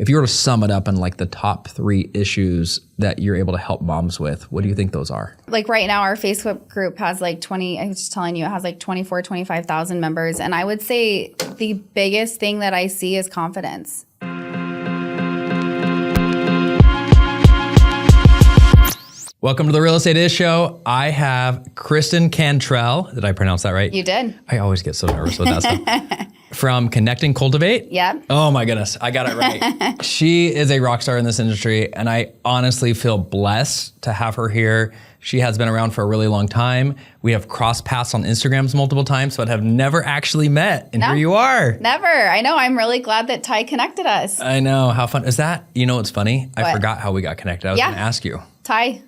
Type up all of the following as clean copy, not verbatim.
if you were to sum it up in like the top 3 issues that you're able to help moms with, what do you think those are? Like right now, our Facebook group has like I was just telling you, it has like 25,000 members. And I would say the biggest thing that I see is confidence. Welcome to the Real Estate Is Show. I have Kristen Cantrell. Did I pronounce that right? You did. I always get so nervous with that stuff. From Connect and Cultivate. Yep. Oh my goodness, I got it right. She is a rock star in this industry, and I honestly feel blessed to have her here. She has been around for a really long time. We have crossed paths on Instagrams multiple times, but have never actually met. And here you are. Never. I know. I'm really glad that Ty connected us. I know. How fun is that? You know what's funny? What? I forgot how we got connected. I was going to ask you. Ty.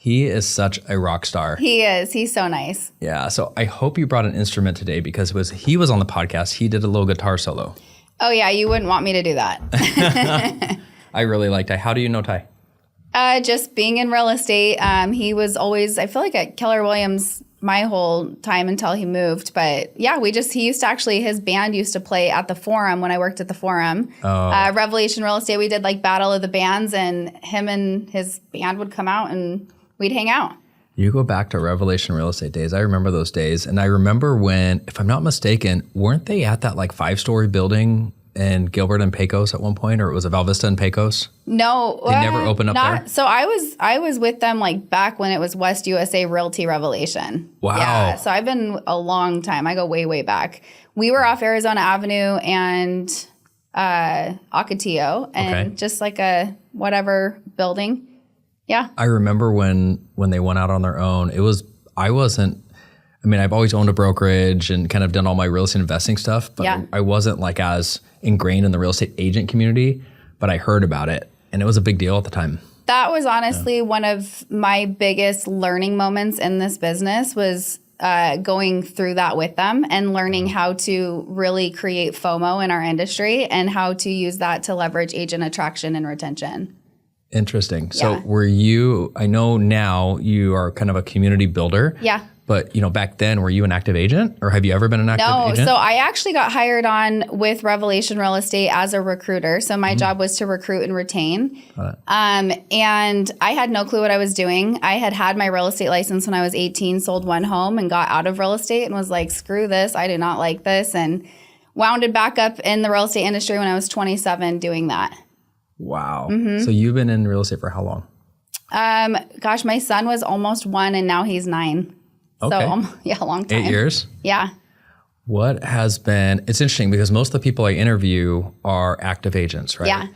He is such a rock star. He is. He's so nice. Yeah. So I hope you brought an instrument today because he was on the podcast. He did a little guitar solo. Oh, yeah. You wouldn't want me to do that. I really liked it. How do you know Ty? Just being in real estate. He was always, I feel like at Keller Williams my whole time until he moved. But yeah, he used to actually, his band used to play at the Forum when I worked at the Forum. Oh. Revelation Real Estate, we did like Battle of the Bands, and him and his band would come out and we'd hang out. You go back to Revelation Real Estate days. I remember those days. And I remember when, if I'm not mistaken, weren't they at that like 5-story building in Gilbert and Pecos at one point, or it was a Val Vista and Pecos? No. They never opened up there? So I was with them like back when it was West USA Realty Revelation. Wow. Yeah. So I've been a long time. I go way, way back. We were off Arizona Avenue and Ocotillo and just like a whatever building. Yeah. I remember when they went out on their own, I've always owned a brokerage and kind of done all my real estate investing stuff, but I wasn't like as ingrained in the real estate agent community, but I heard about it and it was a big deal at the time. That was honestly one of my biggest learning moments in this business was going through that with them and learning how to really create FOMO in our industry and how to use that to leverage agent attraction and retention. Interesting. So I know now you are kind of a community builder. Yeah. But, back then, were you an active agent or have you ever been an active agent? No. So I actually got hired on with Revelation Real Estate as a recruiter. So my job was to recruit and retain. And I had no clue what I was doing. I had my real estate license when I was 18, sold one home and got out of real estate and was like, screw this. I do not like this. And wounded back up in the real estate industry when I was 27 doing that. Wow. Mm-hmm. So you've been in real estate for how long? My son was almost 1 and now he's 9. Okay. So, a long time. 8 years? Yeah. It's interesting because most of the people I interview are active agents, right? Yeah.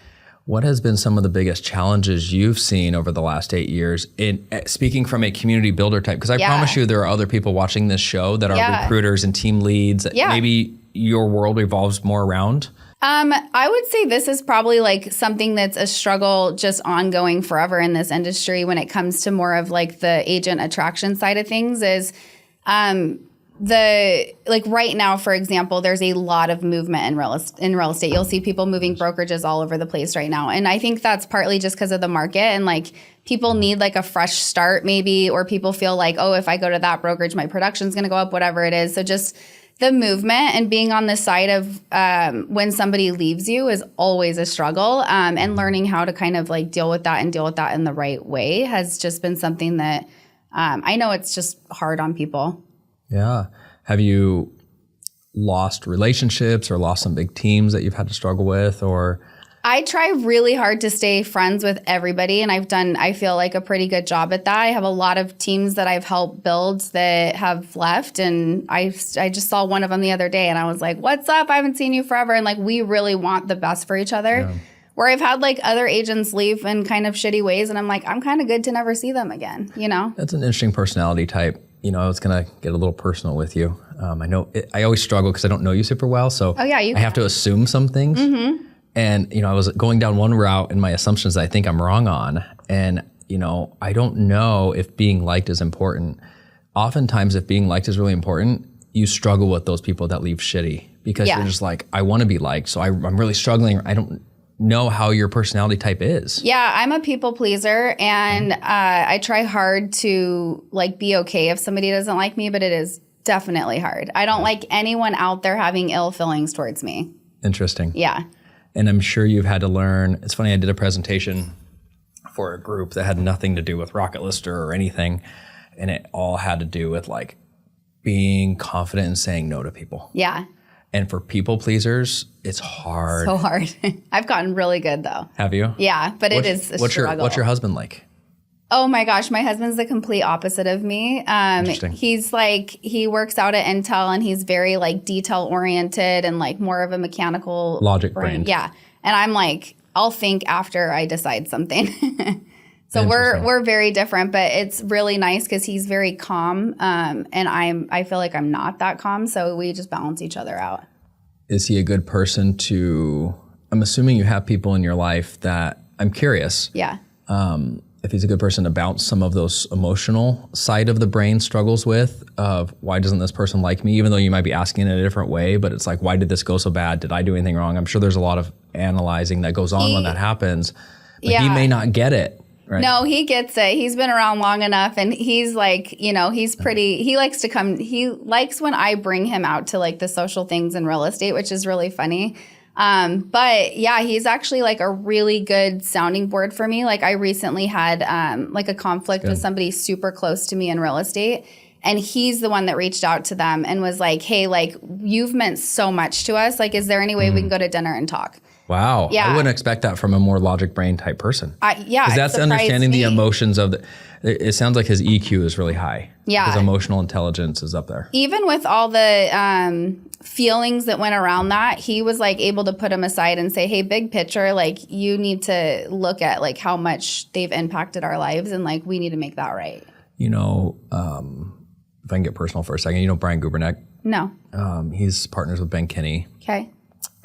What has been some of the biggest challenges you've seen over the last 8 years in speaking from a community builder type? Because I promise you there are other people watching this show that are recruiters and team leads that maybe your world revolves more around. I would say this is probably like something that's a struggle just ongoing forever in this industry when it comes to more of like the agent attraction side of things is right now, for example, there's a lot of movement in real estate. You'll see people moving brokerages all over the place right now. And I think that's partly just because of the market and like people need like a fresh start maybe, or people feel like, oh, if I go to that brokerage, my production's going to go up, whatever it is. So just the movement and being on the side of when somebody leaves you is always a struggle. And learning how to kind of like deal with that in the right way has just been something that I know it's just hard on people. Yeah. Have you lost relationships or lost some big teams that you've had to struggle with or? I try really hard to stay friends with everybody, and I feel like a pretty good job at that. I have a lot of teams that I've helped build that have left, and I just saw one of them the other day, and I was like, what's up? I haven't seen you forever. And like, we really want the best for each other. Yeah. Where I've had like other agents leave in kind of shitty ways, and I'm like, I'm kind of good to never see them again, That's an interesting personality type. I was going to get a little personal with you. I know I always struggle because I don't know you super well, so I have to assume some things. Mm-hmm. And, I was going down one route in my assumptions that I think I'm wrong on. And, I don't know if being liked is important. Oftentimes, if being liked is really important, you struggle with those people that leave shitty because you're just like, I want to be liked. So I'm really struggling. I don't know how your personality type is. Yeah, I'm a people pleaser and I try hard to like be okay if somebody doesn't like me, but it is definitely hard. I don't like anyone out there having ill feelings towards me. Interesting. Yeah. And I'm sure you've had to learn. It's funny, I did a presentation for a group that had nothing to do with Rocket Lister or anything. And it all had to do with like being confident and saying no to people. Yeah. And for people pleasers, it's hard. So hard. I've gotten really good though. Have you? Yeah, but it is a struggle. What's your husband like? Oh my gosh, my husband's the complete opposite of me. Interesting. He's like, he works out at Intel and he's very like detail oriented and like more of a mechanical logic brain. Yeah. And I'm like, I'll think after I decide something. So we're very different, but it's really nice because he's very calm. And I feel like I'm not that calm. So we just balance each other out. Is he a good person I'm assuming you have people in your life that, I'm curious. Yeah. If he's a good person to bounce some of those emotional side of the brain struggles with, of why doesn't this person like me, even though you might be asking in a different way, but it's like, why did this go so bad? Did I do anything wrong? I'm sure there's a lot of analyzing that goes on when that happens, but he may not get it. Right? No, he gets it. He's been around long enough and he's like, he's pretty, he likes to come, he likes when I bring him out to like the social things in real estate, which is really funny. But yeah, he's actually like a really good sounding board for me. Like I recently had like a conflict with somebody super close to me in real estate. And he's the one that reached out to them and was like, hey, like you've meant so much to us. Like, is there any way we can go to dinner and talk? Wow. Yeah. I wouldn't expect that from a more logic brain type person. Yeah. Because that's understanding the emotions of it sounds like his EQ is really high. Yeah. His emotional intelligence is up there. Even with all the feelings that went around that, he was like able to put them aside and say, hey, big picture, like you need to look at like how much they've impacted our lives and like we need to make that right. If I can get personal for a second, Brian Gubernick? No. He's partners with Ben Kinney. Okay.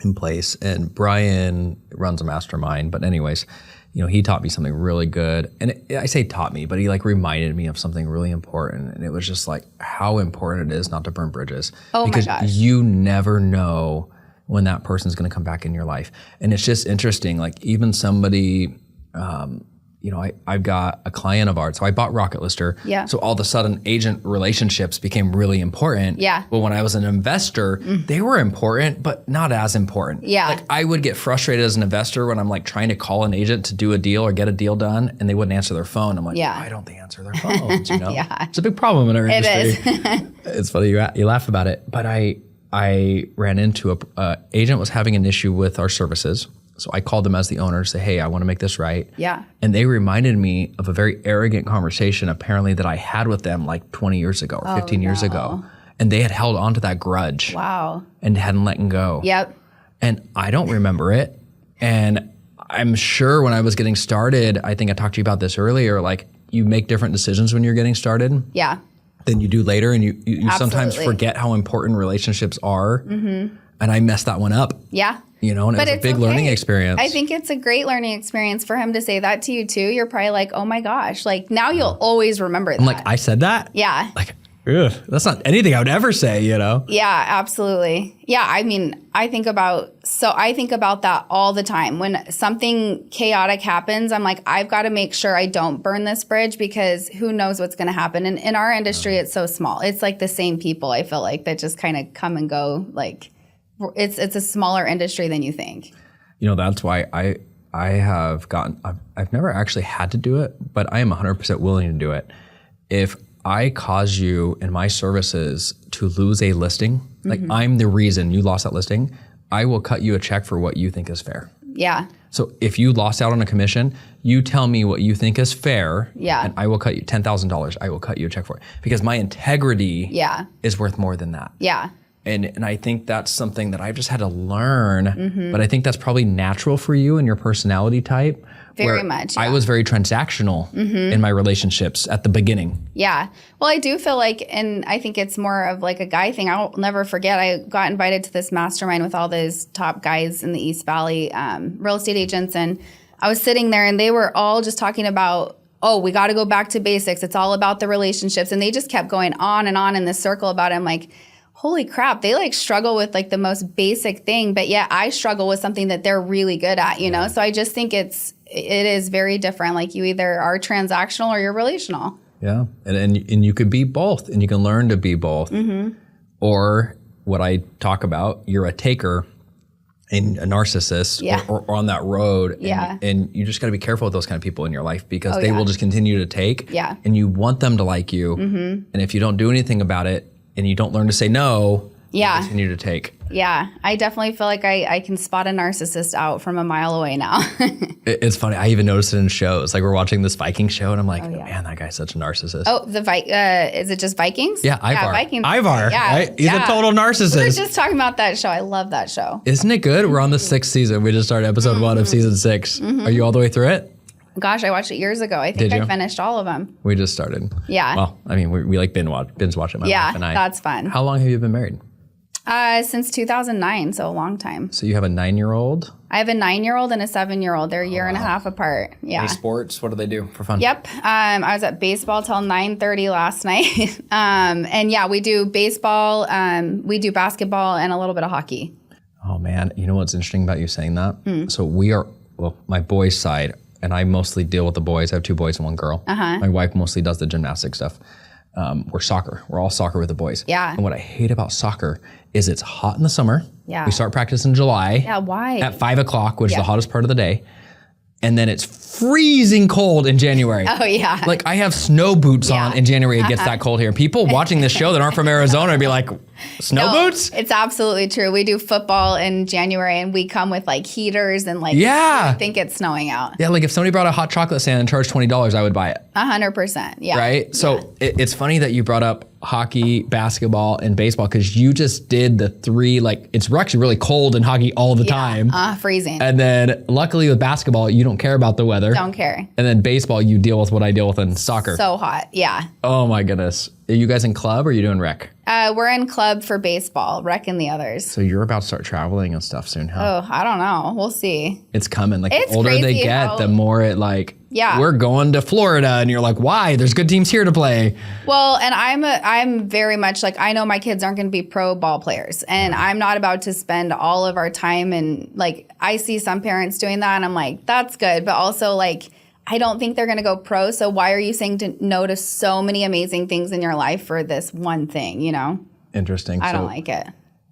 In place, and Brian runs a mastermind, but anyways, he taught me something really good, and I say taught me, but he like reminded me of something really important, and it was just like how important it is not to burn bridges. Because you never know when that person's going to come back in your life, and it's just interesting. Like even somebody, I've got a client of ours. So I bought Rocket Lister. Yeah. So all of a sudden, agent relationships became really important. Yeah. But when I was an investor, they were important, but not as important. Yeah. Like I would get frustrated as an investor when I'm like trying to call an agent to do a deal or get a deal done, and they wouldn't answer their phone. I'm like, why don't they answer their phones? Yeah. It's a big problem in our industry. It is. It's funny you laugh about it, but I ran into a agent was having an issue with our services. So I called them as the owner to say, hey, I want to make this right. Yeah. And they reminded me of a very arrogant conversation apparently that I had with them like 20 years ago or 15 years ago. And they had held on to that grudge. Wow. And hadn't let it go. Yep. And I don't remember it. And I'm sure when I was getting started, I think I talked to you about this earlier, like you make different decisions when you're getting started. Yeah. Than you do later. And you sometimes forget how important relationships are. Mm-hmm. And I messed that one up. Yeah. And it was a big learning experience. I think it's a great learning experience for him to say that to you too. You're probably like, oh my gosh, like now you'll always remember that. I'm like, I said that? Yeah. Like, ugh, that's not anything I would ever say, Yeah, absolutely. Yeah, I mean, I think about that all the time. When something chaotic happens, I'm like, I've got to make sure I don't burn this bridge because who knows what's going to happen. And in our industry, it's so small. It's like the same people, I feel like, that just kind of come and go. Like it's a smaller industry than you think. That's why I've never actually had to do it, but I am 100% willing to do it. If I cause you in my services to lose a listing, like I'm the reason you lost that listing, I will cut you a check for what you think is fair. Yeah. So if you lost out on a commission, you tell me what you think is fair, and I will cut you $10,000. I will cut you a check for it because my integrity is worth more than that. Yeah. And I think that's something that I've just had to learn, but I think that's probably natural for you and your personality type. Very much. Yeah. I was very transactional in my relationships at the beginning. Yeah. Well, I do feel like, and I think it's more of like a guy thing. I'll never forget, I got invited to this mastermind with all those top guys in the East Valley, real estate agents. And I was sitting there and they were all just talking about, oh, we got to go back to basics. It's all about the relationships. And they just kept going on and on in this circle about it. I'm like, holy crap, they like struggle with like the most basic thing, but yet I struggle with something that they're really good at, know? So I just think it is very different. Like you either are transactional or you're relational. Yeah. And you could be both and you can learn to be both. Or what I talk about, you're a taker and a narcissist or on that road. And you just got to be careful with those kind of people in your life because they will just continue to take. And you want them to like you. And if you don't do anything about it and you don't learn to say no, you continue to take. Yeah, I definitely feel like I can spot a narcissist out from a mile away now. It's funny. I even noticed it in shows. Like we're watching this Viking show, and I'm like, man, that guy's such a narcissist. Oh, is it just Vikings? Yeah, Ivar. Yeah, Vikings. Ivar. Yeah, right? He's a total narcissist. We were just talking about that show. I love that show. Isn't it good? We're on the 6th season. We just started episode 1 of season 6. Are you all the way through it? Gosh, I watched it years ago. I think I finished all of them. We just started. Yeah. Well, I mean, we like binge watch it, my wife and I. Yeah, that's fun. How long have you been married? Since 2009, so a long time. So you have a 9-year-old? I have a 9-year-old and a 7-year-old. They're a year and a half apart. Yeah. Any sports? What do they do for fun? Yep. I was at baseball till 9:30 last night. And yeah, we do baseball, we do basketball, and a little bit of hockey. Oh man, you know what's interesting about you saying that? So we are, my boys' side, and I mostly deal with the boys. I have 2 boys and 1 girl. My wife mostly does the gymnastic stuff. We're soccer. We're all soccer with the boys. Yeah. And what I hate about soccer is it's hot in the summer. Yeah. We start practice in July. Yeah, why? At 5 o'clock, which is the hottest part of the day. And then it's freezing cold in January. Oh, yeah. Like I have snow boots on in January. It gets that cold here. People watching this show that aren't from Arizona would be like, snow boots? It's absolutely true. We do football in January and we come with like heaters and like, think it's snowing out. Yeah, like if somebody brought a hot chocolate stand and charged $20, I would buy it. 100%. Yeah. Right? So it's funny that you brought up hockey, basketball, and baseball because you just did the 3, like it's actually really cold in hockey all the time. Freezing. And then luckily with basketball, you don't care about the weather. Don't care. And then baseball, you deal with what I deal with in soccer. So hot. Yeah. Oh my goodness. Are you guys in club or are you doing rec? We're in club for baseball, rec and the others. So you're about to start traveling and stuff soon, huh? Oh, I don't know. We'll see. It's coming. Like it's the older they get, the more it like, we're going to Florida. And you're like, why? There's good teams here to play. Well, and I'm very much like, I know my kids aren't going to be pro ball players. And I'm not about to spend all of our time. And like, I see some parents doing that. And I'm like, that's good. But also like, I don't think they're going to go pro. So why are you saying no to so many amazing things in your life for this one thing, you know? Interesting. I don't like it.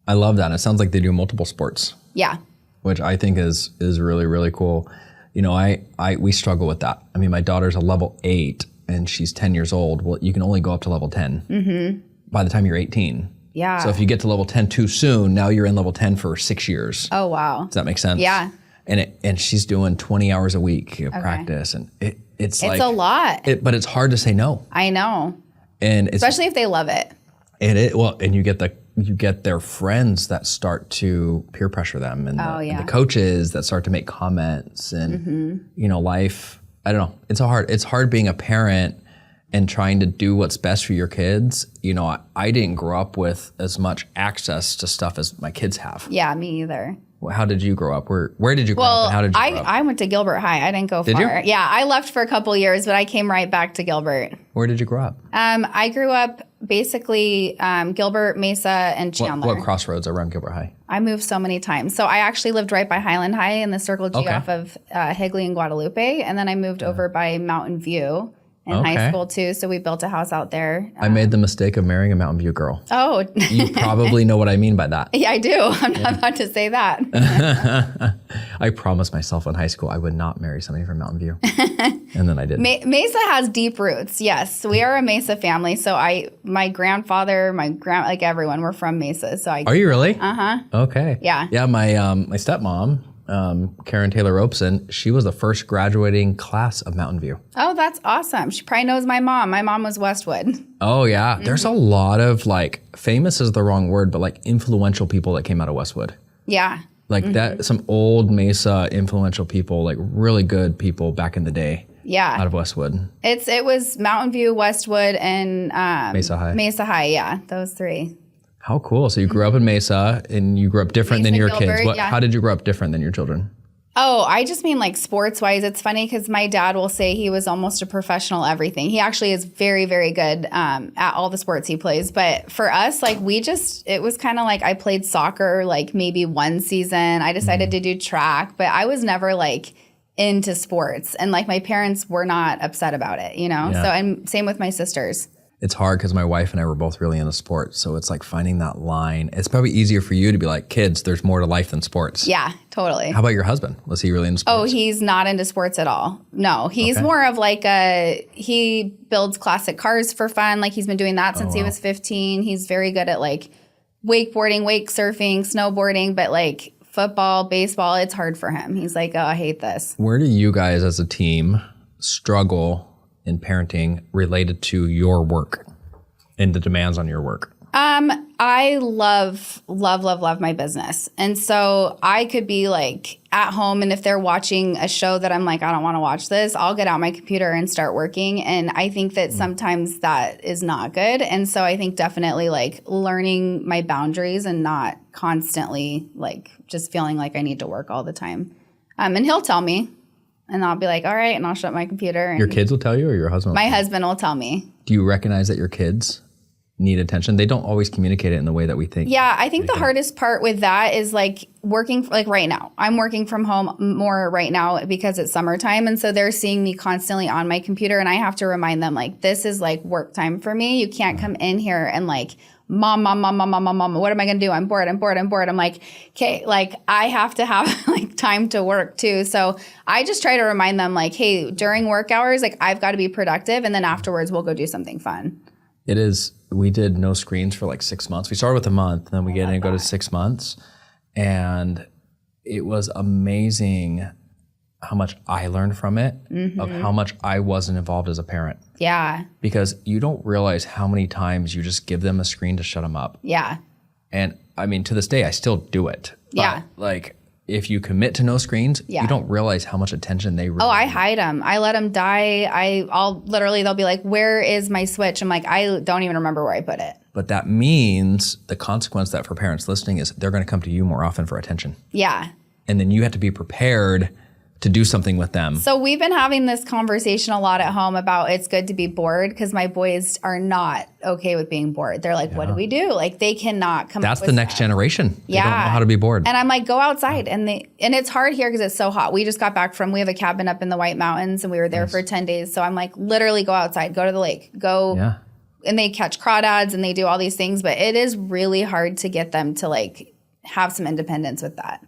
I love that. It sounds like they do multiple sports. Yeah. Which I think is really, really cool. You know, we struggle with that. I mean, my daughter's a level 8 and she's 10 years old. Well, you can only go up to level 10 by the time you're 18. Yeah. So if you get to level 10 too soon, now you're in level 10 for 6 years. Oh, wow. Does that make sense? Yeah. And she's doing 20 hours a week of practice, and it's like a lot. But it's hard to say no. I know. And especially if they love it. And you get their friends that start to peer pressure them, and the coaches that start to make comments, and you know, life. I don't know. It's hard being a parent and trying to do what's best for your kids. You know, I didn't grow up with as much access to stuff as my kids have. Yeah, me either. How did you grow up? Where did you grow up and how did you grow up? I went to Gilbert High. I didn't go far. Did you? Yeah, I left for a couple years, but I came right back to Gilbert. Where did you grow up? I grew up basically Gilbert, Mesa, and Chandler. What crossroads around Gilbert High? I moved so many times. So I actually lived right by Highland High in the Circle G off of Higley and Guadalupe. And then I moved over by Mountain View in high school too. So we built a house out there. I made the mistake of marrying a Mountain View girl. Oh. You probably know what I mean by that. Yeah, I do. I'm not about to say that. I promised myself in high school I would not marry somebody from Mountain View. And then I did. Mesa has deep roots. Yes. We are a Mesa family. So my grandfather, like everyone, we're from Mesa. So Are you really? Uh-huh. Okay. Yeah. Yeah, my stepmom, Karen Taylor Robeson, she was the first graduating class of Mountain View. Oh, that's awesome. She probably knows my mom. My mom was Westwood. Oh, yeah. There's a lot of famous is the wrong word, but influential people that came out of Westwood. Yeah. That, some old Mesa influential people, really good people back in the day. Yeah. Out of Westwood. It was Mountain View, Westwood, and Mesa High. Mesa High, yeah. Those 3. How cool. So you grew up in Mesa and you grew up different than your Gilbert, kids. How did you grow up different than your children? Oh, I just mean sports wise. It's funny because my dad will say he was almost a professional everything. He actually is very, very good at all the sports he plays. But for us, it was kind of I played soccer maybe one season. I decided to do track, but I was never into sports. And my parents were not upset about it, you know? Yeah. So, and same with my sisters. It's hard because my wife and I were both really into sports. So it's like finding that line. It's probably easier for you to be like, kids, there's more to life than sports. Yeah, totally. How about your husband? Was he really into sports? Oh, he's not into sports at all. No, he's more of like he builds classic cars for fun. Like he's been doing that since he was 15. He's very good at like wakeboarding, wake surfing, snowboarding, but like football, baseball, it's hard for him. He's like, oh, I hate this. Where do you guys as a team struggle in parenting related to your work and the demands on your work? I love my business. And so I could be like at home, and if they're watching a show that I'm like, I don't want to watch this, I'll get out my computer and start working. And I think that sometimes that is not good. And so I think definitely like learning my boundaries and not constantly like just feeling like I need to work all the time. And he'll tell me, and I'll be like, all right, and I'll shut my computer. And your kids will tell you, or your husband? My husband will tell me. Do you recognize that your kids need attention? They don't always communicate it in the way that we think. Yeah, I think the hardest part with that is like working, like right now. I'm working from home more right now because it's summertime. And so they're seeing me constantly on my computer, and I have to remind them like, this is like work time for me. You can't come in here and like, mom, what am I going to do? I'm bored. I'm like, okay, like I have to have like time to work too. So I just try to remind them like, hey, during work hours, like I've got to be productive. And then afterwards we'll go do something fun. It is. We did no screens for like 6 months. We started with a month, then we get in and go to 6 months. And it was amazing how much I learned from it, of how much I wasn't involved as a parent. Yeah. Because you don't realize how many times you just give them a screen to shut them up. Yeah. And I mean, to this day, I still do it. But yeah. Like, if you commit to no screens, you don't realize how much attention they really need. I hide them. I let them die. They'll be like, where is my Switch? I'm like, I don't even remember where I put it. But that means the consequence that for parents listening is they're going to come to you more often for attention. Yeah. And then you have to be prepared to do something with them. So we've been having this conversation a lot at home about it's good to be bored, because my boys are not okay with being bored. They're like, what do we do? Like they cannot come That's up with the next generation. Yeah. They don't know how to be bored. And I'm like, go outside. And it's hard here because it's so hot. We just got back we have a cabin up in the White Mountains, and we were there for 10 days. So I'm like, literally go outside, go to the lake, go. Yeah. And they catch crawdads and they do all these things, but it is really hard to get them to like have some independence with that.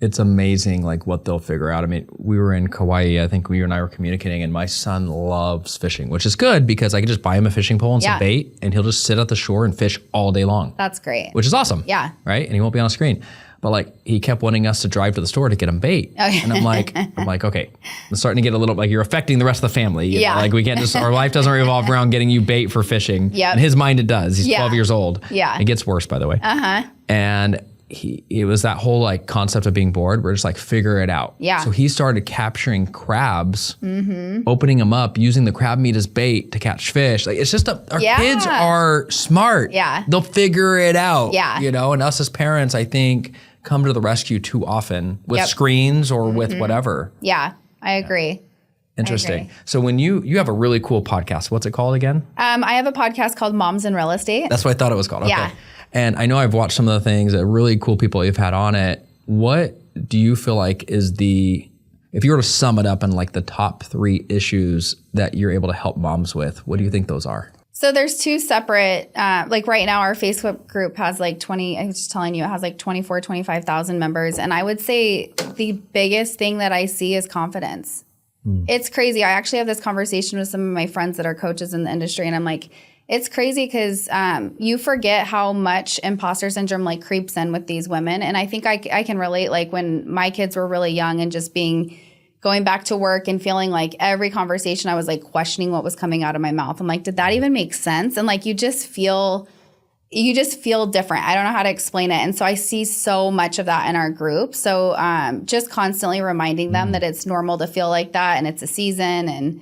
It's amazing, like what they'll figure out. I mean, we were in Kauai. I think you and I were communicating, and my son loves fishing, which is good because I can just buy him a fishing pole and some bait, and he'll just sit at the shore and fish all day long. That's great. Which is awesome. Yeah. Right? And he won't be on a screen. But like, he kept wanting us to drive to the store to get him bait. Okay. And I'm like, okay, I'm starting to get a little, like, you're affecting the rest of the family. You know? Like, we can't just, our life doesn't revolve around getting you bait for fishing. Yeah. In his mind, it does. He's 12 years old. Yeah. It gets worse, by the way. And it was that whole like concept of being bored. We're just like, figure it out. Yeah. So he started capturing crabs, opening them up, using the crab meat as bait to catch fish. Like, it's just our kids are smart. Yeah. They'll figure it out. Yeah. You know, and us as parents, I think, come to the rescue too often with screens or with whatever. Yeah, I agree. Interesting. So when you have a really cool podcast, what's it called again? I have a podcast called Moms in Real Estate. That's what I thought it was called. Okay. Yeah. And I know I've watched some of the things that really cool people you've had on it. What do you feel like is if you were to sum it up in like the top 3 issues that you're able to help moms with, what do you think those are? So there's 2 separate, like right now our Facebook group has like I was just telling you, it has like 25,000 members. And I would say the biggest thing that I see is confidence. It's crazy. I actually have this conversation with some of my friends that are coaches in the industry. And I'm like, it's crazy because you forget how much imposter syndrome like creeps in with these women. And I think I can relate, like when my kids were really young and just going back to work and feeling like every conversation I was like questioning what was coming out of my mouth. I'm like, did that even make sense? And like, you just feel different. I don't know how to explain it. And so I see so much of that in our group. So just constantly reminding them that it's normal to feel like that and it's a season. And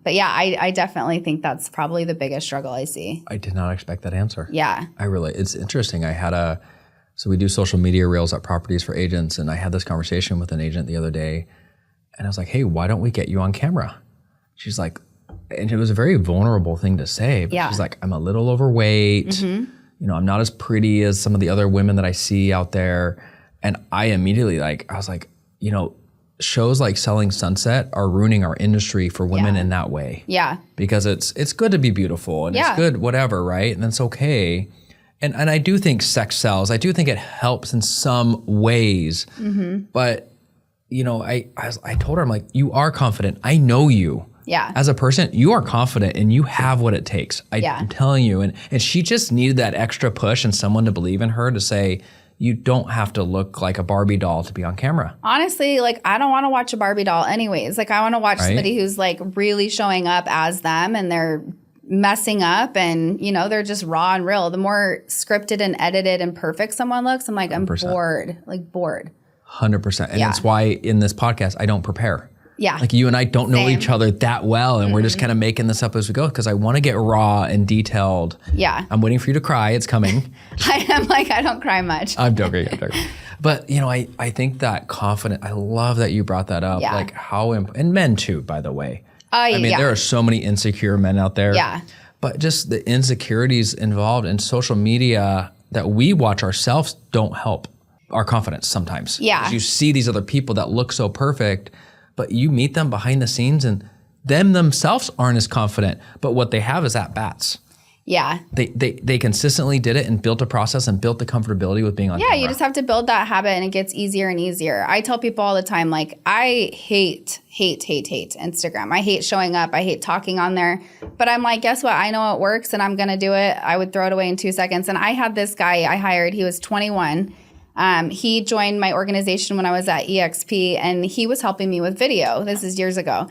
but yeah, I definitely think that's probably the biggest struggle I see. I did not expect that answer. Yeah. It's interesting. So we do social media reels at properties for agents, and I had this conversation with an agent the other day, and I was like, hey, why don't we get you on camera? She's like, and it was a very vulnerable thing to say, but she's like, I'm a little overweight. You know, I'm not as pretty as some of the other women that I see out there. And I immediately I was like, you know, shows like Selling Sunset are ruining our industry for women in that way. Yeah. Because it's good to be beautiful and it's good, whatever, right? And that's okay. And I do think sex sells. I do think it helps in some ways. But, you know, I told her, I'm like, you are confident. I know you. Yeah. As a person, you are confident and you have what it takes. I'm telling you. And she just needed that extra push and someone to believe in her to say, you don't have to look like a Barbie doll to be on camera. Honestly, like, I don't want to watch a Barbie doll anyways. Like, I want to watch somebody who's like really showing up as them and they're messing up and, you know, they're just raw and real. The more scripted and edited and perfect someone looks, I'm like, I'm 100%. bored. 100%. And that's why in this podcast, I don't prepare. Yeah. Like you and I don't know each other that well. And we're just kind of making this up as we go because I want to get raw and detailed. Yeah. I'm waiting for you to cry. It's coming. I am like, I don't cry much. I'm joking. But, you know, I think that confident, I love that you brought that up. Like how, and men too, by the way. I mean, there are so many insecure men out there. Yeah. But just the insecurities involved in social media that we watch ourselves don't help our confidence sometimes. Yeah. You see these other people that look so perfect, but you meet them behind the scenes and them themselves aren't as confident, but what they have is at bats. Yeah. They consistently did it and built a process and built the comfortability with being on camera. Yeah, you just have to build that habit and it gets easier and easier. I tell people all the time, like, I hate Instagram. I hate showing up. I hate talking on there. But I'm like, guess what? I know it works and I'm going to do it. I would throw it away in 2 seconds. And I had this guy I hired. He was 21. He joined my organization when I was at EXP and he was helping me with video. This is years ago.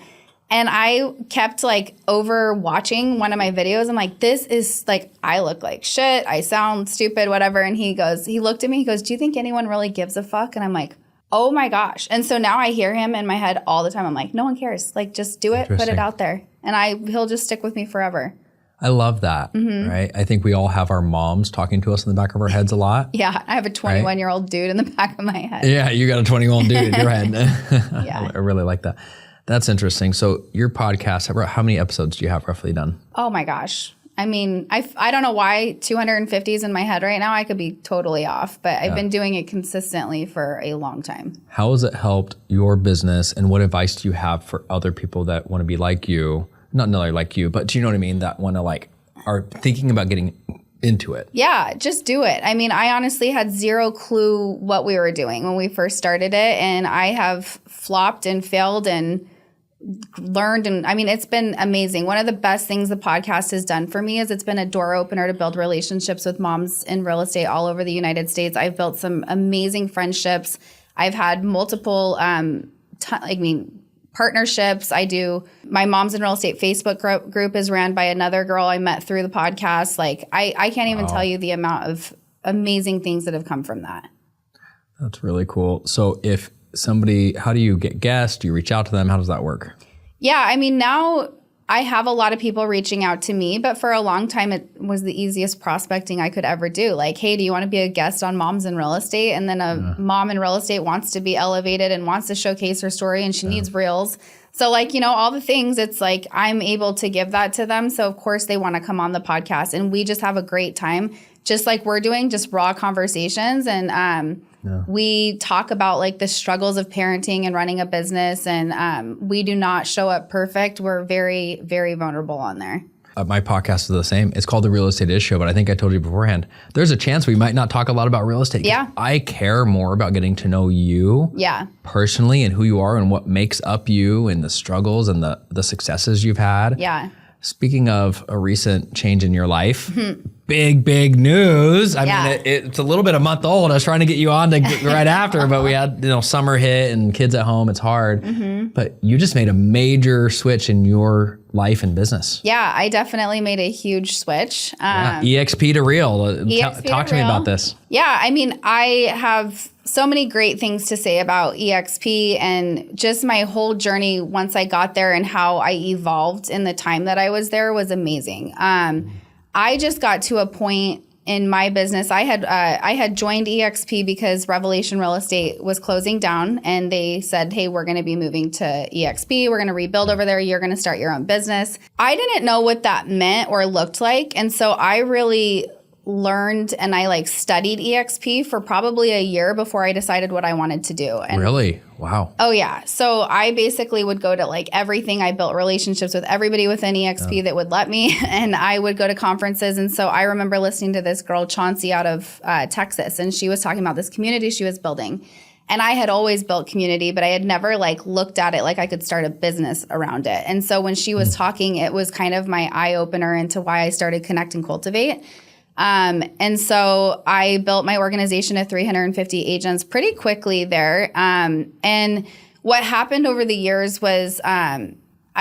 And I kept like over watching one of my videos. I'm like, this is like, I look like shit. I sound stupid, whatever. And he looked at me, he goes, do you think anyone really gives a fuck? And I'm like, oh my gosh. And so now I hear him in my head all the time. I'm like, no one cares. Like, just do it, put it out there. And he'll just stick with me forever. I love that, right? I think we all have our moms talking to us in the back of our heads a lot. Yeah, I have a 21-year-old dude in the back of my head. Yeah, you got a 21-year-old dude in your head. Yeah. I really like that. That's interesting. So your podcast, how many episodes do you have roughly done? Oh my gosh. I mean, I don't know why 250 is in my head right now. I could be totally off, but I've been doing it consistently for a long time. How has it helped your business and what advice do you have for other people that want to be like you? Not necessarily like you, but do you know what I mean? That want to like, are thinking about getting into it. Yeah, just do it. I mean, I honestly had zero clue what we were doing when we first started it. And I have flopped and failed and learned. And I mean, it's been amazing. One of the best things the podcast has done for me is it's been a door opener to build relationships with moms in real estate all over the United States. I've built some amazing friendships. I've had multiple, partnerships. My Moms in Real Estate Facebook group is ran by another girl I met through the podcast. Like I can't even tell you the amount of amazing things that have come from that. That's really cool. So if how do you get guests? Do you reach out to them? How does that work? Yeah. I mean, now I have a lot of people reaching out to me, but for a long time, it was the easiest prospecting I could ever do. Like, hey, do you want to be a guest on Moms in Real Estate? And then a mom in real estate wants to be elevated and wants to showcase her story and she needs reels. So like, you know, all the things, it's like I'm able to give that to them. So of course they want to come on the podcast and we just have a great time, just like we're doing, just raw conversations. And we talk about like the struggles of parenting and running a business. And we do not show up perfect. We're very, very vulnerable on there. My podcast is the same. It's called The Real Estate Is Show, but I think I told you beforehand, there's a chance we might not talk a lot about real estate. Yeah. I care more about getting to know you personally and who you are and what makes up you and the struggles and the successes you've had. Yeah. Speaking of a recent change in your life, big news. I mean, it's a little bit a month old. I was trying to get you on to right after, but we had summer hit and kids at home. It's hard. But you just made a major switch in your life and business. Yeah, I definitely made a huge switch. EXP to real. Talk to me about this. Yeah, I mean, I have so many great things to say about EXP and just my whole journey once I got there and how I evolved in the time that I was there was amazing. I just got to a point in my business. I had joined EXP because Revelation Real Estate was closing down and they said, hey, we're going to be moving to EXP. We're going to rebuild over there. You're going to start your own business. I didn't know what that meant or looked like. And so I really learned and I like studied EXP for probably a year before I decided what I wanted to do. And really? Wow. Oh yeah. So I basically would go to like everything. I built relationships with everybody within EXP that would let me, and I would go to conferences. And so I remember listening to this girl, Chauncey, out of Texas, and she was talking about this community she was building. And I had always built community, but I had never like looked at it like I could start a business around it. And so when she was talking, it was kind of my eye opener into why I started Connect and Cultivate. And so I built my organization of 350 agents pretty quickly there. And what happened over the years was I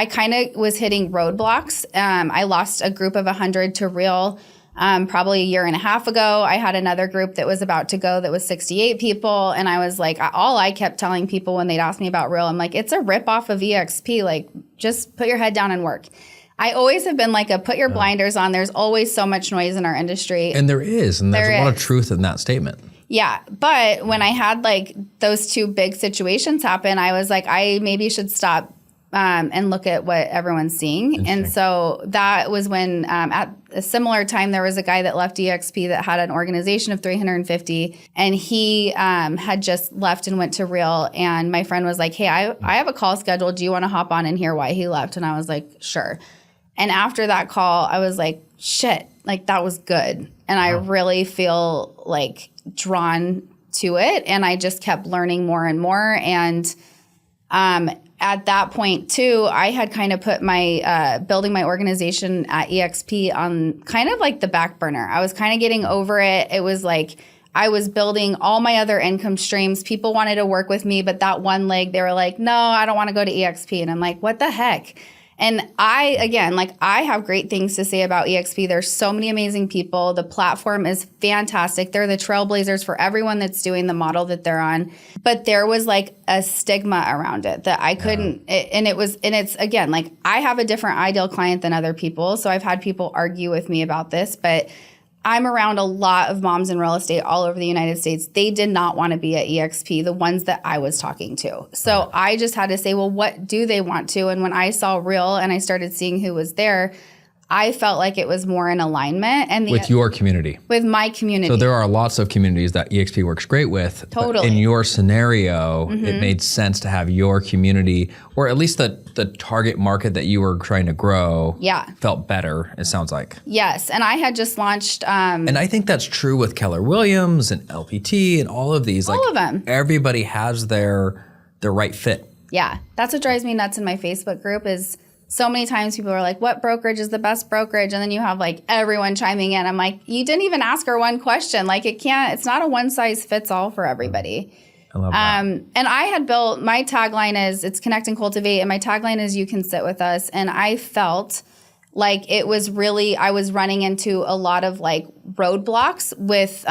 kind of was hitting roadblocks. I lost a group of 100 to Real probably a year and a half ago. I had another group that was about to go that was 68 people. And I was like, all I kept telling people when they'd ask me about Real, I'm like, it's a ripoff of EXP. Like, just put your head down and work. I always have been like put your blinders on. There's always so much noise in our industry. And there is. And there's a lot of truth in that statement. Yeah. But when I had like those two big situations happen, I was like, I maybe should stop and look at what everyone's seeing. And so that was when at a similar time, there was a guy that left EXP that had an organization of 350, and he had just left and went to Real. And my friend was like, hey, I have a call scheduled. Do you want to hop on and hear why he left? And I was like, sure. And after that call, I was like, shit, like that was good. And I really feel like drawn to it. And I just kept learning more and more. And at that point too, I had kind of put my building my organization at EXP on kind of like the back burner. I was kind of getting over it. It was like I was building all my other income streams. People wanted to work with me, but that one leg, they were like, no, I don't want to go to EXP. And I'm like, what the heck? And I have great things to say about EXP. There's so many amazing people. The platform is fantastic. They're the trailblazers for everyone that's doing the model that they're on. But there was like a stigma around it that I couldn't, it's again, like I have a different ideal client than other people. So I've had people argue with me about this, but I'm around a lot of moms in real estate all over the United States. They did not want to be at EXP, the ones that I was talking to. So I just had to say, well, what do they want to? And when I saw Real and I started seeing who was there, I felt like it was more in alignment. And with your community. With my community. So there are lots of communities that EXP works great with. Totally. In your scenario, it made sense to have your community, or at least the target market that you were trying to grow felt better, it sounds like. Yes. And I had just launched... and I think that's true with Keller Williams and LPT and all of these. All of them. Everybody has their right fit. Yeah. That's what drives me nuts in my Facebook group is... So many times people are like, what brokerage is the best brokerage? And then you have like everyone chiming in. I'm like, you didn't even ask her one question. Like it's not a one size fits all for everybody. I love that. And I had built, my tagline is, it's Connect and Cultivate. And my tagline is, you can sit with us. And I felt like it was really, I was running into a lot of like roadblocks with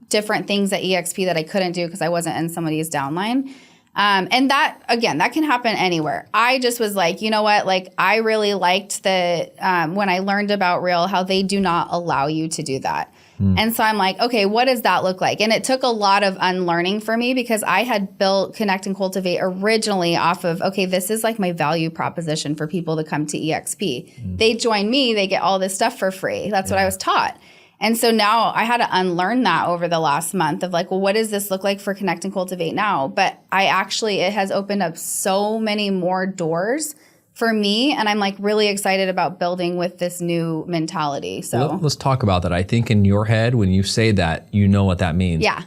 different things at EXP that I couldn't do because I wasn't in somebody's downline. And that, again, that can happen anywhere. I just was like, you know what? Like, I really liked that when I learned about Real, how they do not allow you to do that. And so I'm like, okay, what does that look like? And it took a lot of unlearning for me because I had built Connect and Cultivate originally off of, okay, this is like my value proposition for people to come to EXP. They join me, they get all this stuff for free. That's what I was taught. And so now I had to unlearn that over the last month of like, well, what does this look like for Connect and Cultivate now? But it has opened up so many more doors for me. And I'm like really excited about building with this new mentality. So let's talk about that. I think in your head, when you say that, you know what that means. Yeah.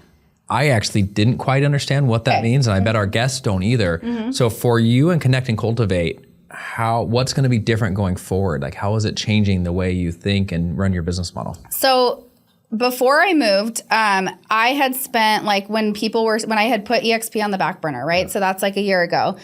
I actually didn't quite understand what that means. And I bet our guests don't either. So for you and Connect and Cultivate, what's going to be different going forward? Like, how is it changing the way you think and run your business model? So before I moved, I had spent like when I had put EXP on the back burner, right? So that's like a year ago.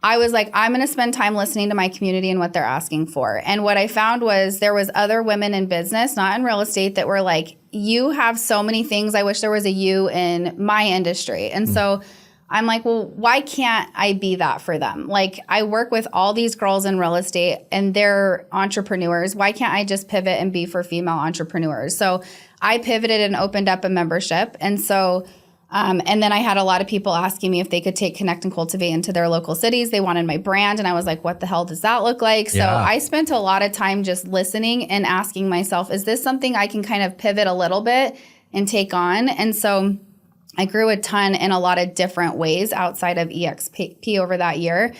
I was like, I'm going to spend time listening to my community and what they're asking for. And what I found was there was other women in business, not in real estate, that were like, you have so many things. I wish there was a you in my industry. And so I'm like, well, why can't I be that for them? Like, I work with all these girls in real estate and they're entrepreneurs. Why can't I just pivot and be for female entrepreneurs? So I pivoted and opened up a membership. And so And then I had a lot of people asking me if they could take Connect and Cultivate into their local cities. They wanted my brand. And I was like, what the hell does that look like? So I spent a lot of time just listening and asking myself, is this something I can kind of pivot a little bit and take on? And so I grew a ton in a lot of different ways outside of EXP over that year.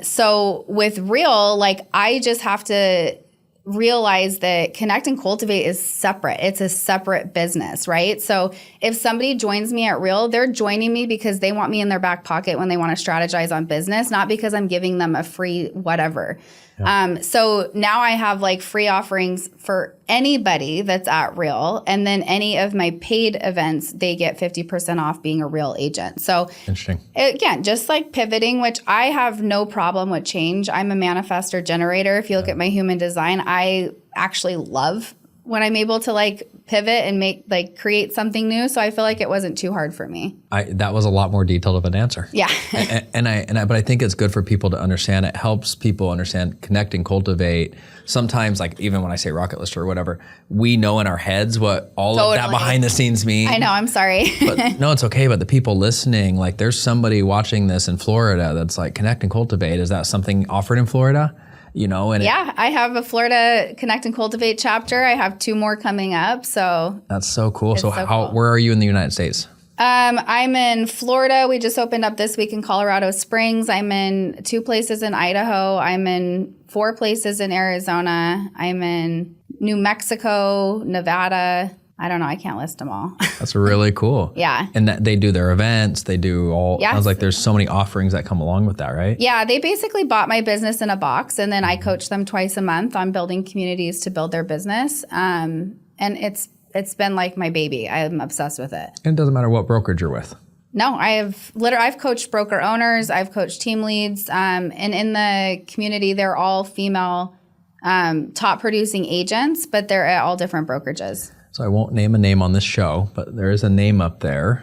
So with Real, like I just have to realize that Connect and Cultivate is separate. It's a separate business, right? So if somebody joins me at Real, they're joining me because they want me in their back pocket when they want to strategize on business, not because I'm giving them a free whatever. Yeah. So now I have like free offerings for anybody that's at Real. And then any of my paid events, they get 50% off being a Real agent. So interesting. Again, just like pivoting, which I have no problem with change. I'm a manifestor generator. If you look at my human design, I actually love when I'm able to like pivot and create something new. So I feel like it wasn't too hard for me. That was a lot more detailed of an answer. Yeah. But I think it's good for people to understand. It helps people understand Connect and Cultivate. Sometimes, like even when I say Rocket List or whatever, we know in our heads what all of that behind the scenes means. I know, I'm sorry. But no, it's okay. But the people listening, like there's somebody watching this in Florida that's like, Connect and Cultivate, is that something offered in Florida? You know, and I have a Florida Connect and Cultivate chapter. I have 2 more coming up. So that's so cool. So where are you in the United States? I'm in Florida. We just opened up this week in Colorado Springs. I'm in 2 places in Idaho. I'm in 4 places in Arizona. I'm in New Mexico, Nevada. I don't know. I can't list them all. That's really cool. Yeah. And that they do their events. They do all. Yes. Sounds like there's so many offerings that come along with that, right? Yeah. They basically bought my business in a box, and then I coach them twice a month on building communities to build their business. And it's been like my baby. I'm obsessed with it. And it doesn't matter what brokerage you're with. No, I've coached broker owners. I've coached team leads. And in the community, they're all female top producing agents, but they're at all different brokerages. So I won't name a name on this show, but there is a name up there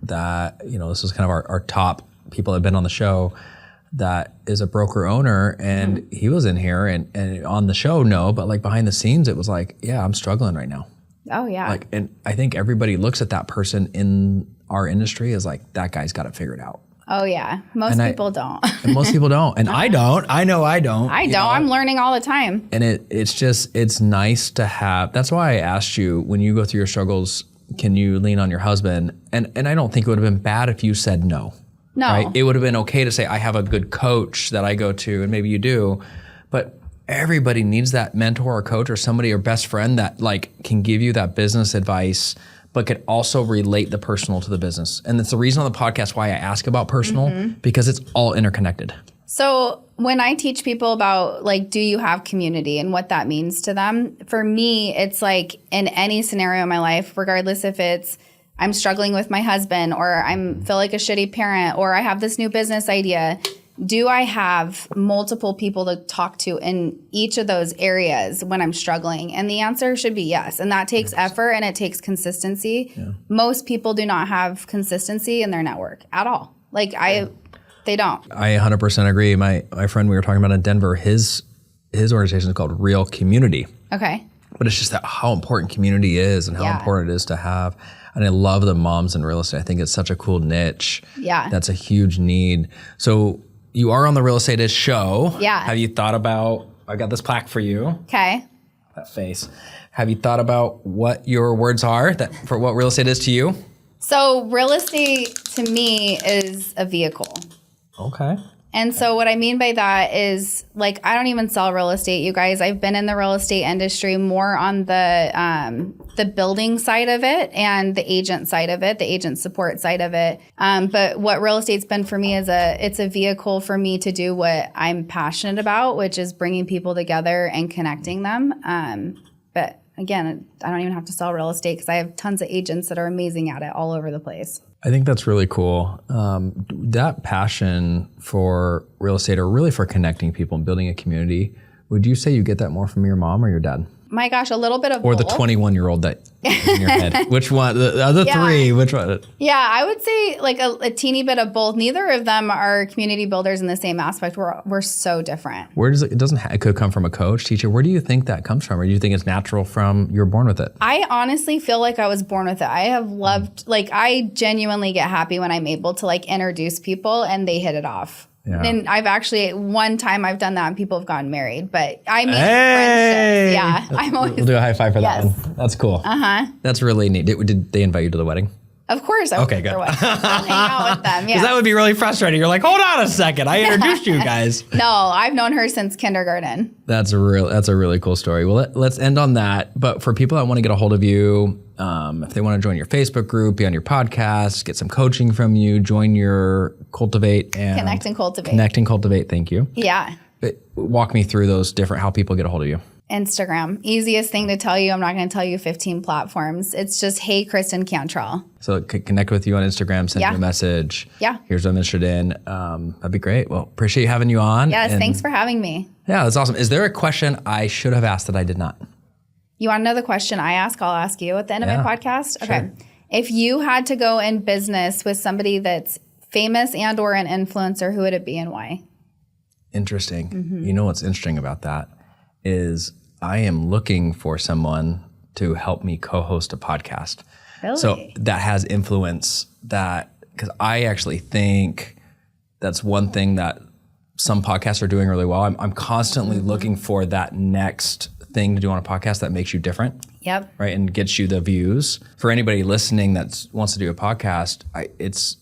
that, this is kind of our top people that have been on the show, that is a broker owner, and he was in here and on the show, no, but like behind the scenes, it was like, yeah, I'm struggling right now. Oh yeah. And I think everybody looks at that person in our industry as like, that guy's got it figured out. Oh yeah. Most people don't. And most people don't. And I don't. I know I don't. I don't. I'm learning all the time. And it's nice to have. That's why I asked you, when you go through your struggles, can you lean on your husband? And I don't think it would have been bad if you said no. No. Right? It would have been okay to say, I have a good coach that I go to, and maybe you do. But everybody needs that mentor or coach or somebody or best friend that like can give you that business advice, but could also relate the personal to the business. And that's the reason on the podcast why I ask about personal, because it's all interconnected. So when I teach people about like, do you have community and what that means to them, for me, it's like in any scenario in my life, regardless if it's I'm struggling with my husband or feel like a shitty parent or I have this new business idea, do I have multiple people to talk to in each of those areas when I'm struggling? And the answer should be yes. And that takes effort and it takes consistency. Yeah. Most people do not have consistency in their network at all. Like they don't. I 100% agree. My friend we were talking about in Denver, his organization is called Real Community. Okay. But it's just that how important community is and how important it is to have. And I love the moms in real estate. I think it's such a cool niche. Yeah. That's a huge need. So you are on the Real Estate Is show. Yeah. Have you thought about, I got this plaque for you. Okay. That face. Have you thought about what your words are for what real estate is to you? So real estate to me is a vehicle. Okay. And so what I mean by that is like, I don't even sell real estate, you guys. I've been in the real estate industry more on the building side of it and the agent side of it, the agent support side of it. But what real estate's been for me is it's a vehicle for me to do what I'm passionate about, which is bringing people together and connecting them. But again, I don't even have to sell real estate because I have tons of agents that are amazing at it all over the place. I think that's really cool. That passion for real estate or really for connecting people and building a community, would you say you get that more from your mom or your dad? My gosh, a little bit of Or both. the 21-year-old that in your head. Which one? The other three, which one? Yeah, I would say like a teeny bit of both. Neither of them are community builders in the same aspect. We're so different. Where does it could come from a coach, teacher. Where do you think that comes from? Or do you think it's natural from you're born with it? I honestly feel like I was born with it. I have loved, like I genuinely get happy when I'm able to like introduce people and they hit it off. Yeah. And I've actually, one time I've done that and people have gotten married, but I make friendships. Yeah. We'll do a high five for that one. That's cool. That's really neat. Did they invite you to the wedding? Of course. Okay, good. I'll hang out with them. Yeah. Because that would be really frustrating. You're like, hold on a second. I introduced you guys. No, I've known her since kindergarten. That's a really cool story. Well, let's end on that. But for people that want to get a hold of you, if they want to join your Facebook group, be on your podcast, get some coaching from you, join your Connect and Cultivate. Thank you. Yeah. But walk me through those how people get a hold of you. Instagram. Easiest thing to tell you. I'm not going to tell you 15 platforms. It's just, hey, Kristen Cantrell. So connect with you on Instagram, send you a message. Yeah. Here's what I'm interested in. That'd be great. Well, appreciate having you on. Yes, thanks for having me. Yeah, that's awesome. Is there a question I should have asked that I did not? You want to know the question I ask? I'll ask you at the end of my podcast. Sure. Okay. If you had to go in business with somebody that's famous and or an influencer, who would it be and why? Interesting. Mm-hmm. You know what's interesting about that is I am looking for someone to help me co-host a podcast. Really? So that has influence because I actually think that's one thing that some podcasts are doing really well. I'm constantly looking for that next thing to do on a podcast that makes you different. Yep. Right. And gets you the views. For anybody listening that wants to do a podcast,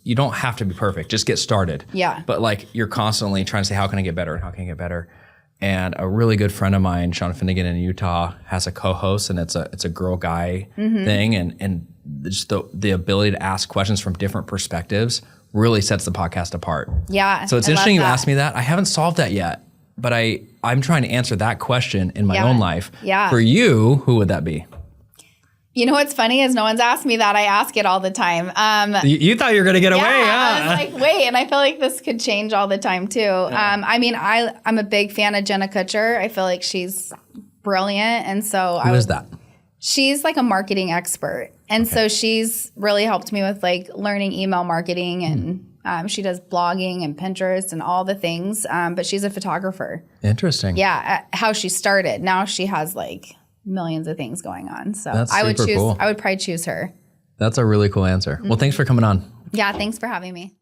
you don't have to be perfect. Just get started. Yeah. But like you're constantly trying to say, how can I get better? How can I get better? And a really good friend of mine, Sean Finnegan in Utah, has a co-host, and it's a girl guy thing, and just the ability to ask questions from different perspectives really sets the podcast apart. Yeah. So it's interesting you asked me that. I haven't solved that yet, but I'm trying to answer that question in my own life. Yeah. For you, who would that be? You know what's funny is no one's asked me that. I ask it all the time. You thought you were going to get away, I was like, wait, and I feel like this could change all the time too. Yeah. I'm a big fan of Jenna Kutcher. I feel like she's brilliant, and so who is that? She's like a marketing expert, and so she's really helped me with like learning email marketing, and she does blogging and Pinterest and all the things. But she's a photographer. Interesting. Yeah, how she started. Now she has like millions of things going on. So that's I would cool. I would probably choose her. That's a really cool answer. Well, thanks for coming on. Yeah, thanks for having me.